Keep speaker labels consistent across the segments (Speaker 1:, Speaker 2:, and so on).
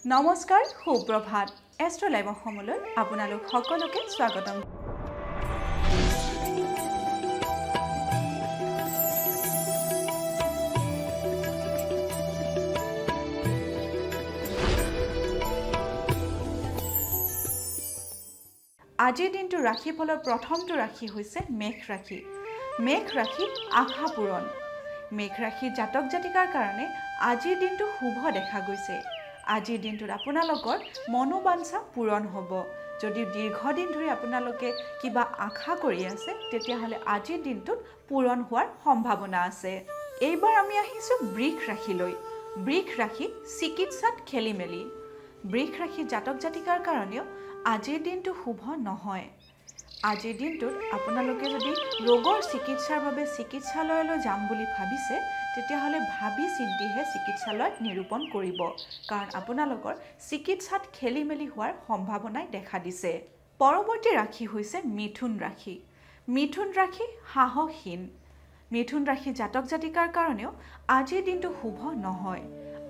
Speaker 1: নমস্কাৰ সুপ্ৰভাত astro live অসমলৈ আপোনালোক সকলোকে স্বাগতম আজিৰ দিনটো ৰাশিফলৰ প্ৰথমটো ৰাশি হৈছে মেঘ ৰাশি আশা পূৰণ মেঘ ৰাশি জাতক জাতিকাৰ কাৰণে আজিৰ দিনটো শুভ দেখা গৈছে আজিৰ দিনটোত আপোনালোকৰ মনোবাঞ্ছা পূৰণ হ'ব যদি দীৰ্ঘদিন ধৰি আপোনালোকে কিবা আশা কৰি আছে তেতিয়াহ'লে আজিৰ দিনটোত পূৰণ হোৱাৰ সম্ভাৱনা আছে এইবাৰ আমি আহিছো বৃষ ৰাশিলৈ বৃষ ৰাশি চিকিৎসাত খেলিমেলি বৃষ ৰাশি জাতক জাতিকাৰ কাৰণেও আজিৰ দিনটো শুভ নহয় আজিৰ দিনটোত আপোনালোকে যদি ৰোগৰ চিকিৎসাৰ বাবে চিকিৎসালয়লৈ যাম বুলি ভাবিছে তেতিয়াহ'লে ভাবি চিন্তিহে চিকিৎসালয়ত নিৰূপণ কৰিব কাৰণ আপোনালোকৰ চিকিৎসাত খেলিমেলি হোৱাৰ সম্ভাৱনাই দেখা দিছে পৰৱৰ্তী ৰাশি হৈছে মিথুন ৰাশি সাহসহীন মিথুন ৰাশি জাতক জাতিকাৰ কাৰণেও আজিৰ দিনটো শুভ নহয়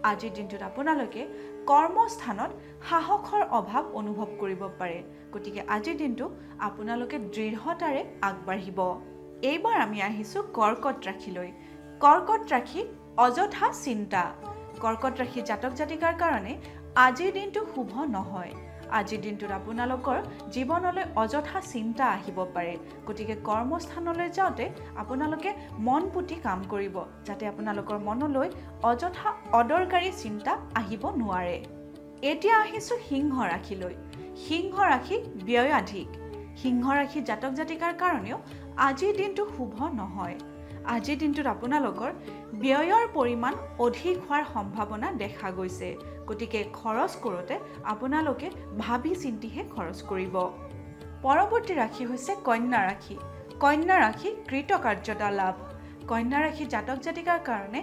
Speaker 1: আজিৰ দিনটোত আপোনালোকে কৰ্মস্থানত সাহসৰ অভাৱ অনুভৱ কৰিব পাৰে গতিকে আজিৰ দিনটো আপোনালোকে দৃঢ়তাৰে আগবাঢ়িব এইবাৰ আমি আহিছো কৰ্কট ৰাশিলৈ কৰ্কট ৰাশি অযথা চিন্তা কৰ্কট ৰাশি জাতক জাতিকাৰ কাৰণে আজিৰ দিনটো শুভ নহয় আজিৰ দিনটোত আপোনালোকৰ জীৱনলৈ অযথা চিন্তা আহিব পাৰে গতিকে কৰ্মস্থানলৈ যাওঁতে আপোনালোকে মন পুতি কাম কৰিব যাতে আপোনালোকৰ মনলৈ অযথা অদৰকাৰী চিন্তা আহিব নোৱাৰে এতিয়া আহিছো সিংহ ৰাশিলৈ সিংহ ৰাশি ব্যয়াধিক সিংহ ৰাশি জাতক জাতিকাৰ কাৰণেও আজিৰ দিনটো শুভ নহয় আজিৰ দিনটোত আপোনালোকৰ ব্যয়ৰ পৰিমাণ অধিক হোৱাৰ সম্ভাৱনা দেখা গৈছে গতিকে খৰচ কৰোঁতে আপোনালোকে ভাবি চিন্তিহে খৰচ কৰিব পৰৱৰ্তী ৰাশি হৈছে কন্যা ৰাশি কৃতকাৰ্যতা লাভ কন্যা ৰাশি জাতক জাতিকাৰ কাৰণে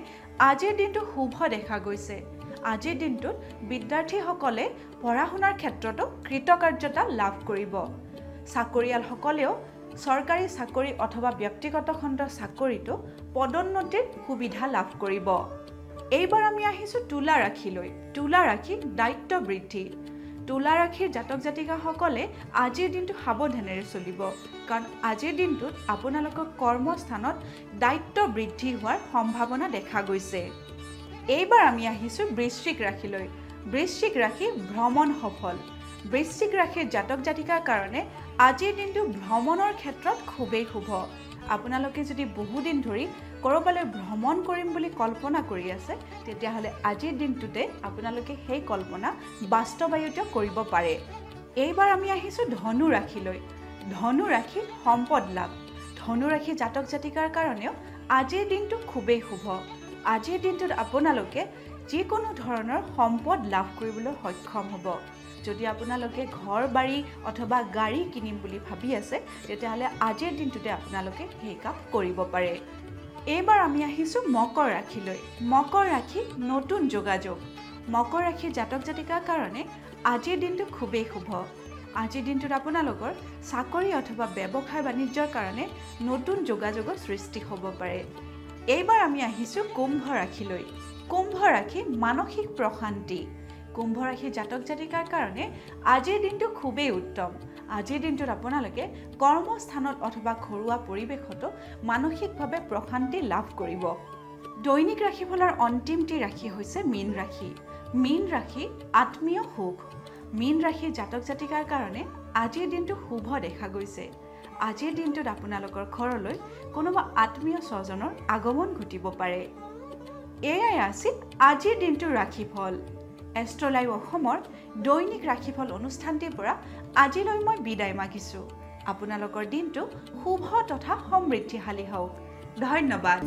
Speaker 1: আজিৰ দিনটো শুভ দেখা গৈছে আজিৰ দিনটোত বিদ্যাৰ্থীসকলে পঢ়া শুনাৰ ক্ষেত্ৰতো কৃতকাৰ্যতা লাভ কৰিব চাকৰিয়ালসকলেও চৰকাৰী চাকৰি অথবা ব্যক্তিগত খণ্ডৰ চাকৰিটো পদোন্নতিৰ সুবিধা লাভ কৰিব এইবাৰ আমি আহিছো তুলা ৰাশিলৈ তুলা ৰাশি দায়িত্ব বৃদ্ধি তুলা ৰাশিৰ জাতক জাতিকাসকলে আজিৰ দিনটো সাৱধানেৰে চলিব কাৰণ আজিৰ দিনটোত আপোনালোকৰ কৰ্মস্থানত দায়িত্ব বৃদ্ধি হোৱাৰ সম্ভাৱনা দেখা গৈছে এইবাৰ আমি আহিছো বৃশ্চিক ৰাশিলৈ বৃশ্চিক ৰাশি ভ্ৰমণ সফল বৃশ্চিক ৰাশিৰ জাতক জাতিকাৰ কাৰণে আজিৰ দিনটো ভ্ৰমণৰ ক্ষেত্ৰত খুবেই শুভ আপোনালোকে যদি বহুদিন ধৰি কৰবালৈ ভ্ৰমণ কৰিম বুলি কল্পনা কৰি আছে তেতিয়াহ'লে আজিৰ দিনটোতে আপোনালোকে সেই কল্পনা বাস্তৱায়িত কৰিব পাৰে এইবাৰ আমি আহিছো ধনু ৰাশিলৈ ধনু ৰাশি সম্পদ লাভ ধনু ৰাশি জাতক জাতিকাৰ কাৰণেও আজিৰ দিনটো খুবেই শুভ আজিৰ দিনটোত আপোনালোকে যিকোনো ধৰণৰ সম্পদ লাভ কৰিবলৈ সক্ষম হ'ব যদি আপোনালোকে ঘৰ বাৰী অথবা গাড়ী কিনিম বুলি ভাবি আছে তেতিয়াহ'লে আজিৰ দিনটোতে আপোনালোকে সেই কাম কৰিব পাৰে এইবাৰ আমি আহিছো মকৰ ৰাশিলৈ মকৰ ৰাশি নতুন যোগাযোগ মকৰ ৰাশি জাতক জাতিকাৰ কাৰণে আজিৰ দিনটো খুবেই শুভ আজিৰ দিনটোত আপোনালোকৰ চাকৰি অথবা ব্যৱসায় বাণিজ্যৰ কাৰণে নতুন যোগাযোগৰ সৃষ্টি হ'ব পাৰে এইবাৰ আমি আহিছো কুম্ভ ৰাশিলৈ কুম্ভ ৰাশি মানসিক প্ৰশান্তি কুম্ভ ৰাশি জাতক জাতিকাৰ কাৰণে আজিৰ দিনটো খুবেই উত্তম আজিৰ দিনটোত আপোনালোকে কৰ্মস্থানত অথবা ঘৰুৱা পৰিৱেশতো মানসিকভাৱে প্ৰশান্তি লাভ কৰিব দৈনিক ৰাশিফলৰ অন্তিমটি ৰাশি হৈছে মীন ৰাশি আত্মীয় সুখ মীন ৰাশি জাতক জাতিকাৰ কাৰণে আজিৰ দিনটো শুভ দেখা গৈছে আজিৰ দিনটোত আপোনালোকৰ ঘৰলৈ কোনোবা আত্মীয় স্বজনৰ আগমন ঘটিব পাৰে এয়াই আছিল আজিৰ দিনটোৰ ৰাশিফল এষ্ট্ৰ লাইভ অসমৰ দৈনিক ৰাশিফল অনুষ্ঠানটিৰ পৰা আজিলৈ মই বিদায় মাগিছো আপোনালোকৰ দিনটো শুভ তথা সমৃদ্ধিশালী হওক ধন্যবাদ